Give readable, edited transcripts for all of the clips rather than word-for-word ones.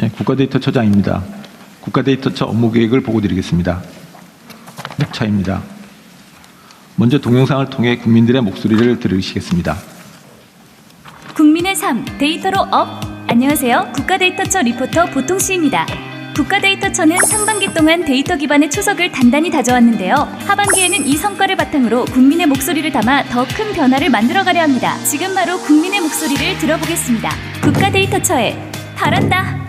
네, 국가데이터처장입니다. 국가데이터처 업무계획을 보고드리겠습니다. 목차입니다. 먼저 동영상을 통해 국민들의 목소리를 들으시겠습니다. 국민의 삶, 데이터로 업! 안녕하세요. 국가데이터처 리포터 보통씨입니다. 국가데이터처는 상반기 동안 데이터 기반의 초석을 단단히 다져왔는데요. 하반기에는 이 성과를 바탕으로 국민의 목소리를 담아 더 큰 변화를 만들어가려 합니다. 지금 바로 국민의 목소리를 들어보겠습니다. 국가데이터처에 바란다!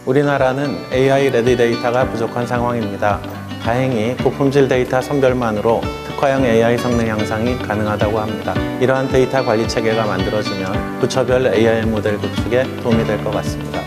우리나라는 AI 레디 데이터가 부족한 상황입니다. 다행히 고품질 데이터 선별만으로 특화형 AI 성능 향상이 가능하다고 합니다. 이러한 데이터 관리 체계가 만들어지면 부처별 AI 모델 구축에 도움이 될 것 같습니다.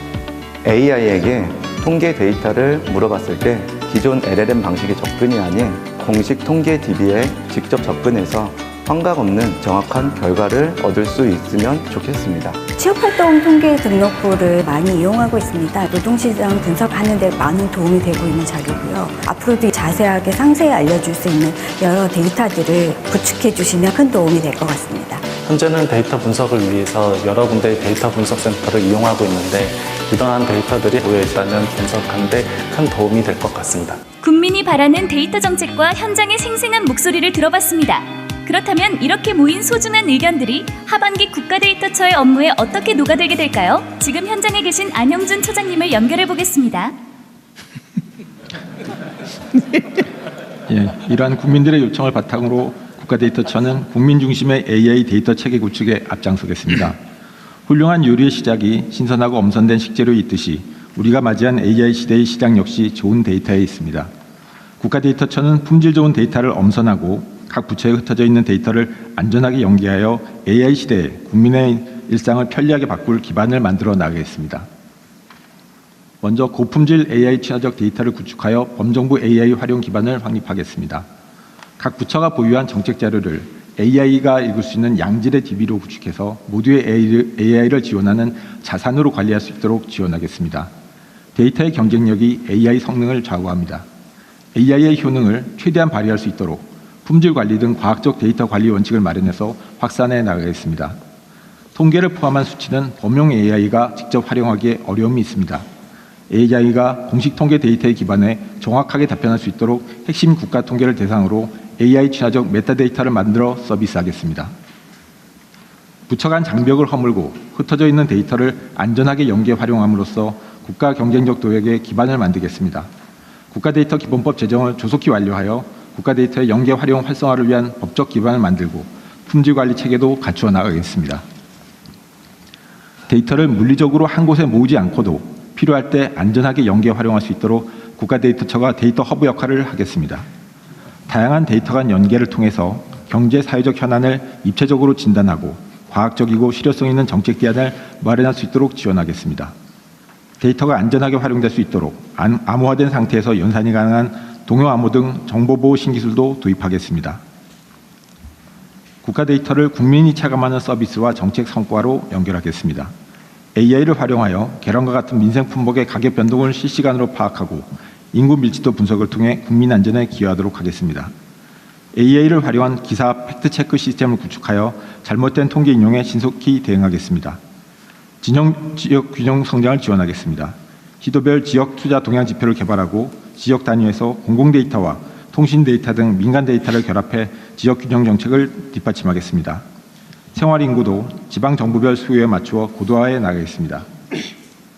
AI에게 통계 데이터를 물어봤을 때 기존 LLM 방식의 접근이 아닌 공식 통계 DB에 직접 접근해서 환각 없는 정확한 결과를 얻을 수 있으면 좋겠습니다. 취업활동 통계 등록부를 많이 이용하고 있습니다. 노동시장 분석하는 데 많은 도움이 되고 있는 자료고요. 앞으로도 자세하게 상세히 알려줄 수 있는 여러 데이터들을 구축해 주시면 큰 도움이 될 것 같습니다. 현재는 데이터 분석을 위해서 여러 군데의 데이터 분석 센터를 이용하고 있는데 그동안 데이터들이 모여있다면 분석하는 데 큰 도움이 될 것 같습니다. 국민이 바라는 데이터 정책과 현장의 생생한 목소리를 들어봤습니다. 그렇다면 이렇게 모인 소중한 의견들이 하반기 국가데이터처의 업무에 어떻게 녹아들게 될까요? 지금 현장에 계신 안영준 처장님을 연결해 보겠습니다. 예, 이러한 국민들의 요청을 바탕으로 국가데이터처는 국민 중심의 AI 데이터 체계 구축에 앞장서겠습니다. 훌륭한 요리의 시작이 신선하고 엄선된 식재료에 있듯이 우리가 맞이한 AI 시대의 시작 역시 좋은 데이터에 있습니다. 국가데이터처는 품질 좋은 데이터를 엄선하고 각 부처에 흩어져 있는 데이터를 안전하게 연계하여 AI 시대에 국민의 일상을 편리하게 바꿀 기반을 만들어 나가겠습니다. 먼저 고품질 AI 친화적 데이터를 구축하여 범정부 AI 활용 기반을 확립하겠습니다. 각 부처가 보유한 정책 자료를 AI가 읽을 수 있는 양질의 DB로 구축해서 모두의 AI를 지원하는 자산으로 관리할 수 있도록 지원하겠습니다. 데이터의 경쟁력이 AI 성능을 좌우합니다. AI의 효능을 최대한 발휘할 수 있도록 품질 관리 등 과학적 데이터 관리 원칙을 마련해서 확산해 나가겠습니다. 통계를 포함한 수치는 범용 AI가 직접 활용하기에 어려움이 있습니다. AI가 공식 통계 데이터에 기반해 정확하게 답변할 수 있도록 핵심 국가 통계를 대상으로 AI 친화적 메타데이터를 만들어 서비스하겠습니다. 부처 간 장벽을 허물고 흩어져 있는 데이터를 안전하게 연계 활용함으로써 국가 경쟁적 도약의 기반을 만들겠습니다. 국가데이터 기본법 제정을 조속히 완료하여 국가데이터의 연계 활용 활성화를 위한 법적 기반을 만들고 품질 관리 체계도 갖추어 나가겠습니다. 데이터를 물리적으로 한 곳에 모으지 않고도 필요할 때 안전하게 연계 활용할 수 있도록 국가데이터처가 데이터 허브 역할을 하겠습니다. 다양한 데이터 간 연계를 통해서 경제 사회적 현안을 입체적으로 진단하고 과학적이고 실효성 있는 정책 대안을 마련할 수 있도록 지원하겠습니다. 데이터가 안전하게 활용될 수 있도록 암호화된 상태에서 연산이 가능한 동요 암호 등 정보보호 신기술도 도입하겠습니다. 국가 데이터를 국민이 체감하는 서비스와 정책 성과로 연결하겠습니다. AI를 활용하여 계란과 같은 민생 품목의 가격 변동을 실시간으로 파악하고 인구 밀집도 분석을 통해 국민 안전에 기여하도록 하겠습니다. AI를 활용한 기사 팩트체크 시스템을 구축하여 잘못된 통계 인용에 신속히 대응하겠습니다. 진영 지역 균형 성장을 지원하겠습니다. 시도별 지역 투자 동향 지표를 개발하고 지역 단위에서 공공 데이터와 통신 데이터 등 민간 데이터를 결합해 지역 균형 정책을 뒷받침하겠습니다. 생활 인구도 지방 정부별 수요에 맞추어 고도화해 나가겠습니다.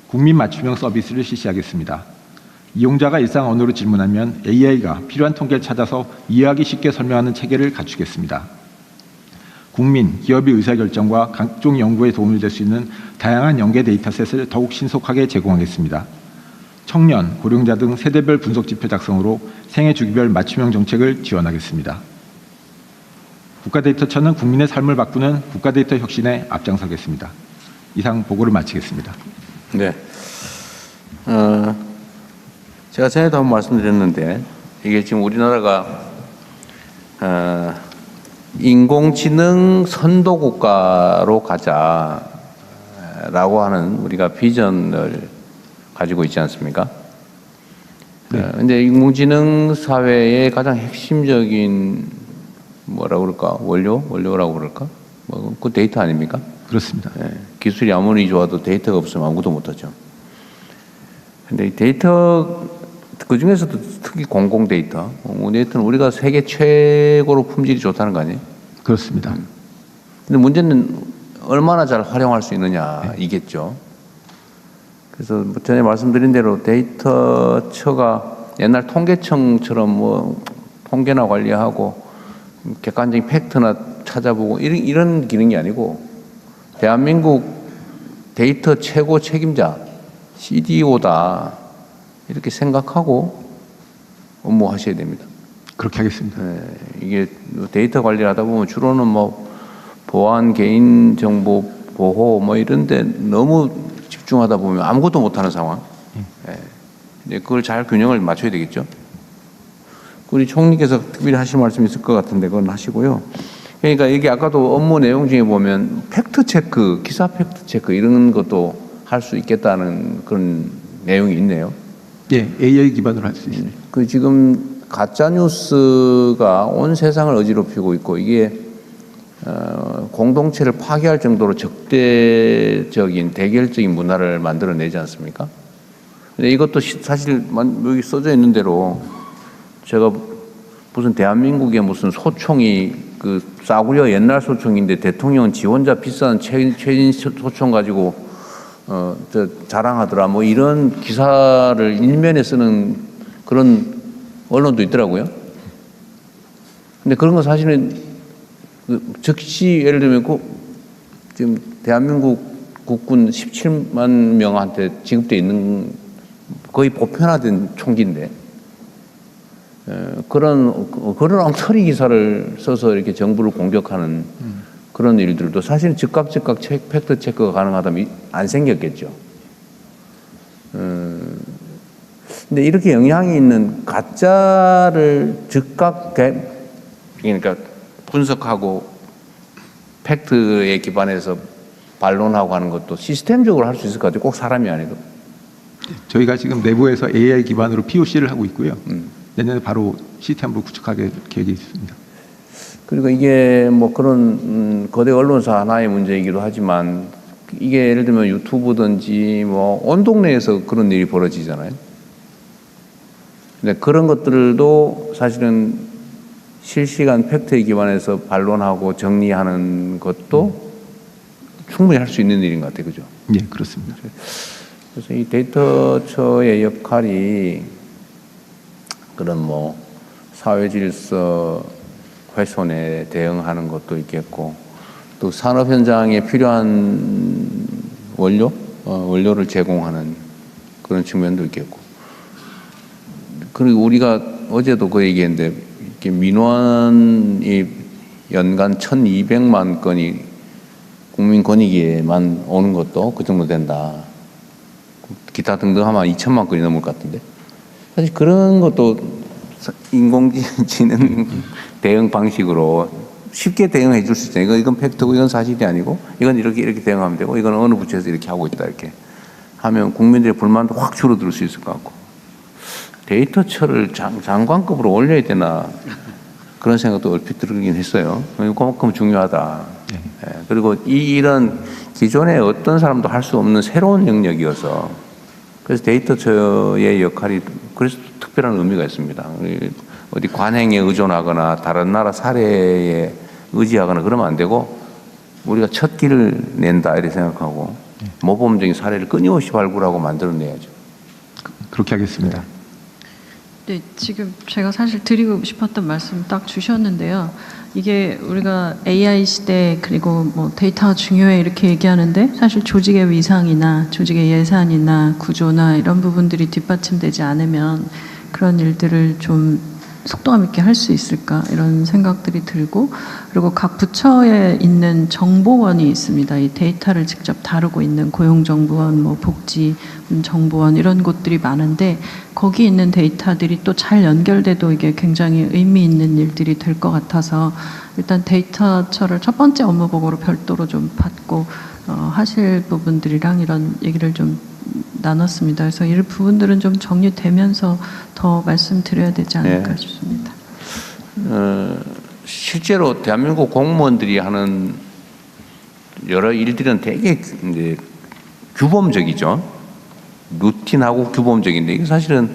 국민 맞춤형 서비스를 실시하겠습니다. 이용자가 일상 언어로 질문하면 AI가 필요한 통계를 찾아서 이해하기 쉽게 설명하는 체계를 갖추겠습니다. 국민, 기업의 의사결정과 각종 연구에 도움이 될 수 있는 다양한 연계 데이터셋을 더욱 신속하게 제공하겠습니다. 청년, 고령자 등 세대별 분석 지표 작성으로 생애 주기별 맞춤형 정책을 지원하겠습니다. 국가데이터처는 국민의 삶을 바꾸는 국가데이터 혁신에 앞장서겠습니다. 이상 보고를 마치겠습니다. 네. 제가 전에도 한번 말씀드렸는데 이게 지금 우리나라가 인공지능 선도 국가로 가자라고 하는 우리가 비전을 가지고 있지 않습니까? 네. 근데 인공지능 사회의 가장 핵심적인 뭐라고 그럴까? 원료라고 그럴까? 그 데이터 아닙니까? 그렇습니다. 네. 기술이 아무리 좋아도 데이터가 없으면 아무것도 못하죠. 근데 이 데이터 그 중에서도 특히 공공 데이터, 데이터는 우리가 세계 최고로 품질이 좋다는 거 아니에요? 그렇습니다. 근데 문제는 얼마나 잘 활용할 수 있느냐 이겠죠. 그래서 전에 말씀드린 대로 데이터처가 옛날 통계청처럼 뭐 통계나 관리하고 객관적인 팩트나 찾아보고 이런 기능이 아니고 대한민국 데이터 최고 책임자 CDO다 이렇게 생각하고 업무하셔야 됩니다. 그렇게 하겠습니다. 이게 데이터 관리를 하다 보면 주로는 뭐 보안, 개인정보 보호 뭐 이런데 너무 집중하다 보면 아무것도 못하는 상황. 이제 그걸 잘 균형을 맞춰야 되겠죠. 우리 총리께서 특별히 하실 말씀 있을 것 같은데 그건 하시고요. 그러니까 이게 아까도 업무 내용 중에 보면 팩트 체크, 기사 팩트 체크 이런 것도 할 수 있겠다는 그런 내용이 있네요. 예, AI 기반으로 할 수 있습니다. 그 지금 가짜 뉴스가 온 세상을 어지럽히고 있고 이게 공동체를 파괴할 정도로 적대적인 대결적인 문화를 만들어내지 않습니까? 근데 이것도 사실 여기 써져 있는 대로 제가 무슨 대한민국의 무슨 소총이 그 싸구려 옛날 소총인데 대통령 지원자 비싼 최신 소총 가지고 자랑하더라 뭐 이런 기사를 일면에 쓰는 그런 언론도 있더라고요. 근데 그런 거 사실은 즉시 예를 들면 지금 대한민국 국군 17만 명한테 지급돼 있는 거의 보편화된 총기인데 그런 엉터리 기사를 써서 이렇게 정부를 공격하는 그런 일들도 사실 즉각 팩트 체크가 가능하다면 안 생겼겠죠. 근데 이렇게 영향이 있는 가짜를 즉각 그러니까 분석하고 팩트에 기반해서 반론하고 하는 것도 시스템적으로 할 수 있을 것 같아요. 꼭 사람이 아니고. 저희가 지금 내부에서 AI 기반으로 POC를 하고 있고요. 내년에 바로 시스템으로 구축하게 계획이 있습니다. 그리고 이게 뭐 그런 거대 언론사 하나의 문제이기도 하지만 이게 예를 들면 유튜브든지 뭐 온 동네에서 그런 일이 벌어지잖아요. 근데 그런 것들도 사실은 실시간 팩트에 기반해서 반론하고 정리하는 것도 충분히 할 수 있는 일인 것 같아요. 그죠? 예, 그렇습니다. 그래서 이 데이터처의 역할이 그런 뭐 사회 질서 훼손에 대응하는 것도 있겠고 또 산업 현장에 필요한 원료를 제공하는 그런 측면도 있겠고 그리고 우리가 어제도 그 얘기했는데 이렇게 민원이 연간 1,200만 건이 국민권익위에만 오는 것도 그 정도 된다. 기타 등등 하면 2천만 건이 넘을 것 같은데 사실 그런 것도 인공지능 대응 방식으로 쉽게 대응해 줄 수 있잖아요. 이건 팩트고 이건 사실이 아니고 이건 이렇게 대응하면 되고 이건 어느 부처에서 이렇게 하고 있다 이렇게 하면 국민들의 불만도 확 줄어들 수 있을 것 같고 데이터처를 장관급으로 올려야 되나 그런 생각도 얼핏 들긴 했어요. 그만큼 중요하다. 예. 그리고 이런 기존에 어떤 사람도 할 수 없는 새로운 영역이어서 그래서 데이터처의 역할이 그래서 특별한 의미가 있습니다. 어디 관행에 의존하거나 다른 나라 사례에 의지하거나 그러면 안 되고 우리가 첫 길을 낸다 이렇게 생각하고 모범적인 사례를 끊임없이 발굴하고 만들어내야죠. 그렇게 하겠습니다. 네, 지금 제가 사실 드리고 싶었던 말씀 딱 주셨는데요. 이게 우리가 AI 시대 그리고 뭐 데이터가 중요해 이렇게 얘기하는데 사실 조직의 위상이나 조직의 예산이나 구조나 이런 부분들이 뒷받침되지 않으면 그런 일들을 좀 속도감 있게 할 수 있을까 이런 생각들이 들고 그리고 각 부처에 있는 정보원이 있습니다. 이 데이터를 직접 다루고 있는 고용정보원, 뭐 복지정보원 이런 곳들이 많은데 거기 있는 데이터들이 또 잘 연결돼도 이게 굉장히 의미 있는 일들이 될 것 같아서 일단 데이터처를 첫 번째 업무보고로 별도로 좀 받고 하실 부분들이랑 이런 얘기를 좀 나눴습니다. 그래서 이 부분들은 좀 정리되면서 더 말씀드려야 되지 않을까 네. 싶습니다. 실제로 대한민국 공무원들이 하는 여러 일들은 되게 이제 규범적이죠. 루틴하고 규범적인데 이게 사실은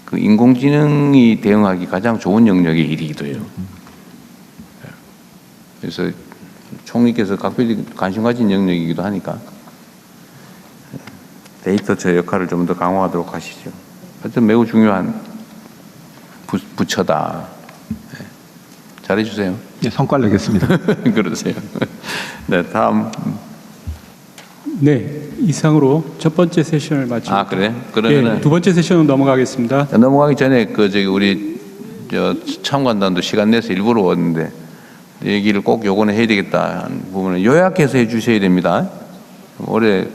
그 인공지능이 대응하기 가장 좋은 영역의 일이기도 해요. 그래서 총리께서 각별히 관심 가진 영역이기도 하니까 데이터처 역할을 좀 더 강화하도록 하시죠. 하여튼 매우 중요한 부처다. 네. 잘해주세요. 예, 성과를 내겠습니다. 그러세요. 네, 다음. 네, 이상으로 첫 번째 세션을 마치고 아, 그래? 그러면은 두 번째 세션으로 넘어가겠습니다. 넘어가기 전에 우리 참관단도 시간 내서 일부러 왔는데 얘기를 꼭 요거는 해야 되겠다 하는 부분은 요약해서 해주셔야 됩니다. 올해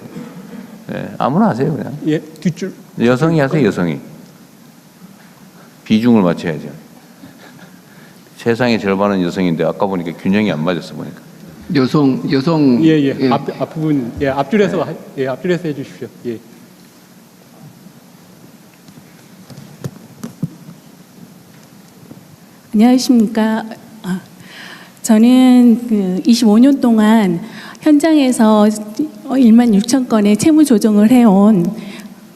아무나 하세요 그냥. 예, 뒷줄. 여성이 하세요 여성이. 비중을 맞춰야죠. 세상의 절반은 여성인데 아까 보니까 균형이 안 맞았어 보니까. 여성 예. 앞부분 앞줄에서 앞줄에서 해주십시오. 예. 안녕하십니까. 저는 그 25년 동안 현장에서 1만 6천 건의 채무 조정을 해온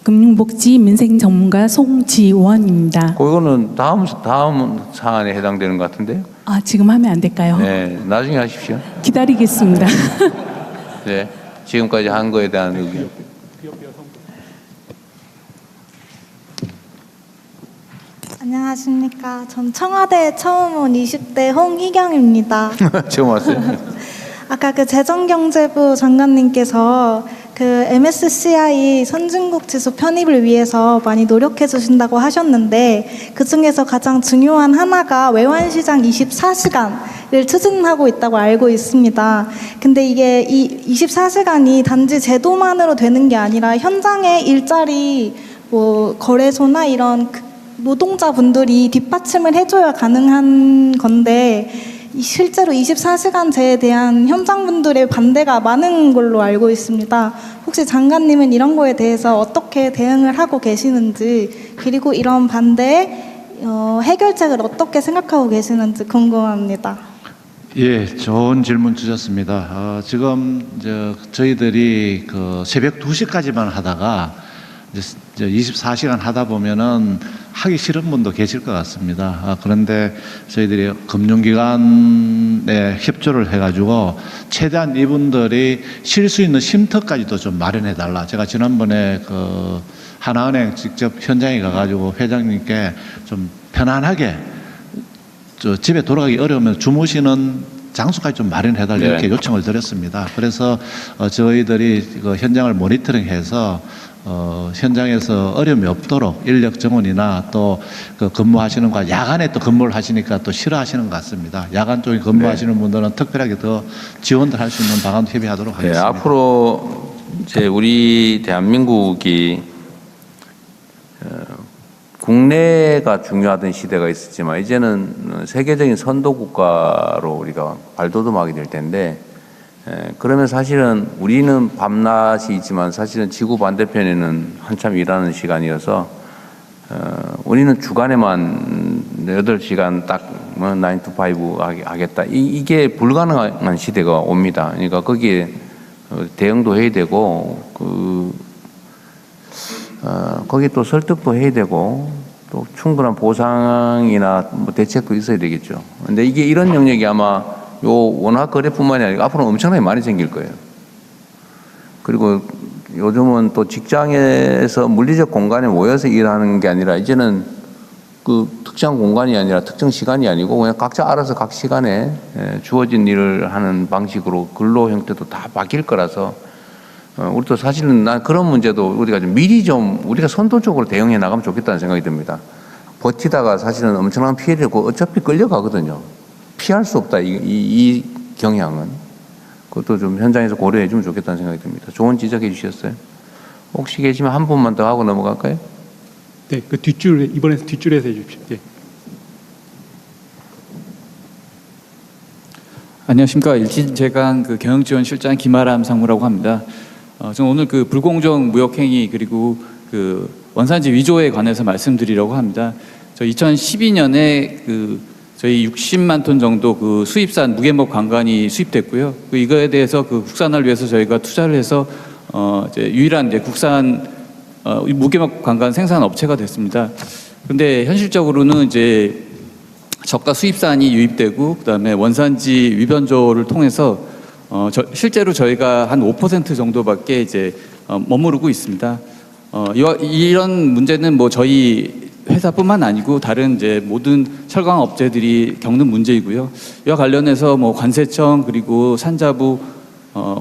금융복지 민생 전문가 송지원입니다. 그거는 다음 사안에 해당되는 것 같은데요. 아, 지금 하면 안 될까요? 네, 나중에 하십시오. 기다리겠습니다. 네, 지금까지 한 거에 대한 의견. 안녕하십니까. 전 청와대에 처음 온 20대 홍희경입니다. 처음 왔어요. 아까 그 재정경제부 장관님께서 그 MSCI 선진국 지수 편입을 위해서 많이 노력해 주신다고 하셨는데 그 중에서 가장 중요한 하나가 외환시장 24시간을 추진하고 있다고 알고 있습니다. 근데 이게 이 24시간이 단지 제도만으로 되는 게 아니라 현장의 일자리 뭐 거래소나 이런 노동자분들이 뒷받침을 해줘야 가능한 건데 실제로 24시간제에 대한 현장분들의 반대가 많은 걸로 알고 있습니다. 혹시 장관님은 이런 거에 대해서 어떻게 대응을 하고 계시는지 그리고 이런 반대의 해결책을 어떻게 생각하고 계시는지 궁금합니다. 예, 좋은 질문 주셨습니다. 지금 저희들이 그 새벽 2시까지만 하다가 이제 24시간 하다 보면은 하기 싫은 분도 계실 것 같습니다. 그런데 저희들이 금융기관에 협조를 해가지고 최대한 이분들이 쉴 수 있는 쉼터까지도 좀 마련해달라. 제가 지난번에 그 하나은행 직접 현장에 가가지고 회장님께 좀 편안하게 집에 돌아가기 어려우면 주무시는 장소까지 좀 마련해달라 이렇게 요청을 드렸습니다. 그래서 저희들이 그 현장을 모니터링해서 현장에서 어려움이 없도록 인력 정원이나 또 그 근무하시는 거 야간에 또 근무를 하시니까 또 싫어하시는 것 같습니다. 야간 쪽에 근무하시는 분들은 특별하게 더 지원을 할 수 있는 방안도 협의하도록 하겠습니다. 네, 앞으로 이제 우리 대한민국이 국내가 중요하던 시대가 있었지만 이제는 세계적인 선도 국가로 우리가 발돋움하게 될 텐데. 그러면 사실은 우리는 밤낮이 있지만 사실은 지구 반대편에는 한참 일하는 시간이어서 우리는 주간에만 8시간 딱 9 to 5 하겠다. 이게 불가능한 시대가 옵니다. 그러니까 거기에 대응도 해야 되고 거기에 또 설득도 해야 되고 또 충분한 보상이나 뭐 대책도 있어야 되겠죠. 근데 이게 이런 영역이 아마 요 원화 거래뿐만이 아니라 앞으로 엄청나게 많이 생길 거예요. 그리고 요즘은 또 직장에서 물리적 공간에 모여서 일하는 게 아니라 이제는 그 특정 공간이 아니라 특정 시간이 아니고 그냥 각자 알아서 각 시간에 주어진 일을 하는 방식으로 근로 형태도 다 바뀔 거라서 우리도 사실은 난 그런 문제도 우리가 좀 미리 좀 우리가 선도적으로 대응해 나가면 좋겠다는 생각이 듭니다. 버티다가 사실은 엄청난 피해를 입고 어차피 끌려가거든요. 피할 수 없다. 이 경향은 그것도 좀 현장에서 고려해 주면 좋겠다는 생각이 듭니다. 좋은 지적해 주셨어요. 혹시 계시면 한 분만 더 하고 넘어갈까요? 네, 그 뒷줄 이번에서 뒷줄에서 해주십시오. 예. 안녕하십니까. 일진제강 그 경영지원실장 김아람 상무라고 합니다. 저는 오늘 그 불공정 무역행위 그리고 그 원산지 위조에 관해서 말씀드리려고 합니다. 저 2012년에 그 저희 60만 톤 정도 그 수입산 무게목 관관이 수입됐고요. 이거에 대해서 그 국산화를 위해서 저희가 투자를 해서 이제 유일한 이제 국산 무게막 관관 생산 업체가 됐습니다. 그런데 현실적으로는 이제 저가 수입산이 유입되고 그다음에 원산지 위변조를 통해서 실제로 저희가 한 5% 정도밖에 이제 머무르고 있습니다. 이런 문제는 뭐 저희 회사뿐만 아니고 다른 이제 모든 철강 업체들이 겪는 문제이고요. 이와 관련해서 뭐 관세청 그리고 산자부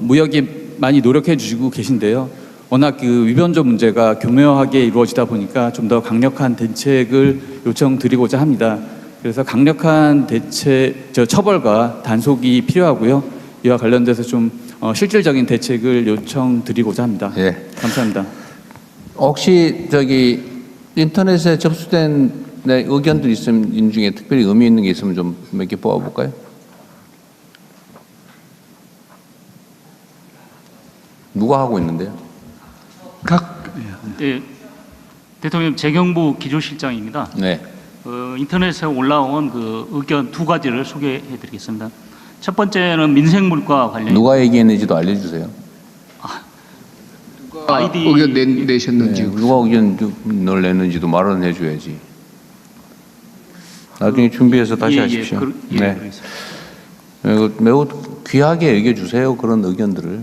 무역이 많이 노력해 주시고 계신데요. 워낙 그 위변조 문제가 교묘하게 이루어지다 보니까 좀 더 강력한 대책을 요청드리고자 합니다. 그래서 강력한 처벌과 단속이 필요하고요. 이와 관련돼서 좀 실질적인 대책을 요청드리고자 합니다. 예. 감사합니다. 혹시 저기 인터넷에 접수된 내 의견들 있으면 이 중에 특별히 의미 있는 게 있으면 좀 몇 개 뽑아볼까요? 누가 하고 있는데요? 네, 대통령 재경부 기조실장입니다. 네. 인터넷에 올라온 그 의견 두 가지를 소개해드리겠습니다. 첫 번째는 민생물과 관련. 누가 얘기했는지도 알려주세요. 아이디 의견 내셨는지. 네, 누가 의견을 냈는지도 말은 해줘야지. 나중에 준비해서 다시 하십시오. 네. 그러겠습니다. 매우 귀하게 여겨주세요. 그런 의견들을.